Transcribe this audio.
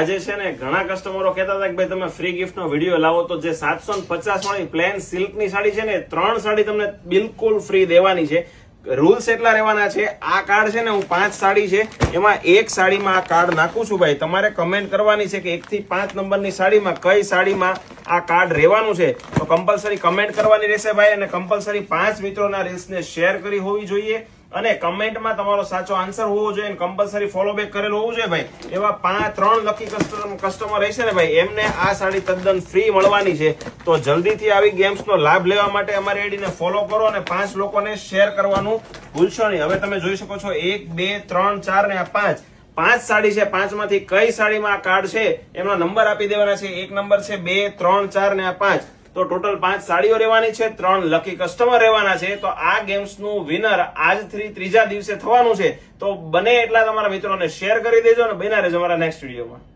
આજે છે ને ઘણા કસ્ટમરો કહેતા હતા કે ભાઈ તમે ફ્રી ગિફ્ટ નો વિડીયો લાવો, તો જે 750 વાળી પ્લેન સિલ્ક ની સાડી છે ને 3 સાડી તમને બિલકુલ ફ્રી દેવાની છે. રૂલ્સ એટલા રહેવાના છે, આ કાર્ડ છે ને હું 5 સાડી છે એમાં એક સાડીમાં આ કાર્ડ નાખું છું ભાઈ. તમારે કમેન્ટ કરવાની છે કે 1 થી 5 નંબરની સાડીમાં કઈ સાડીમાં આ કાર્ડ રહેવાનું છે, તો કમ્પલસરી કમેન્ટ કરવાની રહેશે ભાઈ. અને કમ્પલસરી 5 મિત્રોના રીલ્સને શેર કરી હોવી જોઈએ અને કમેન્ટમાં તમારો સાચો આન્સર હોવો જોઈએ અને કમ્પલસરી ફોલો બેક કરેલું હોવું જોઈએ ભાઈ. એવા 3 લકી કસ્ટમર રહેશે ને ભાઈ, એમને આ સાડી તદ્દન ફ્રી મળવાની છે. તો જલ્દીથી આવી ગેમ્સનો લાભ લેવા માટે અમારી આઈડીને ફોલો કરો અને 5 લોકોને શેર કરવાનું ભૂલશો નહીં. હવે તમે જોઈ શકો છો 1 2 3 4 ને આ 5 સાડી છે. 5 માંથી કઈ સાડીમાં આ કાર્ડ છે એમનો નંબર આપી દેવાના છે. 1 નંબર છે, 2 3 4 ને આ 5. તો ટોટલ 5 સાડીઓ રહેવાની છે, 3 લકી કસ્ટમર રહેવાના છે. તો આ ગેમ્સ નું વિનર આજથી ત્રીજા દિવસે થવાનું છે. તો બને એટલા તમારા મિત્રોને શેર કરી દેજો અને બન્યા રહેજો અમારા નેક્સ્ટ વિડીયોમાં.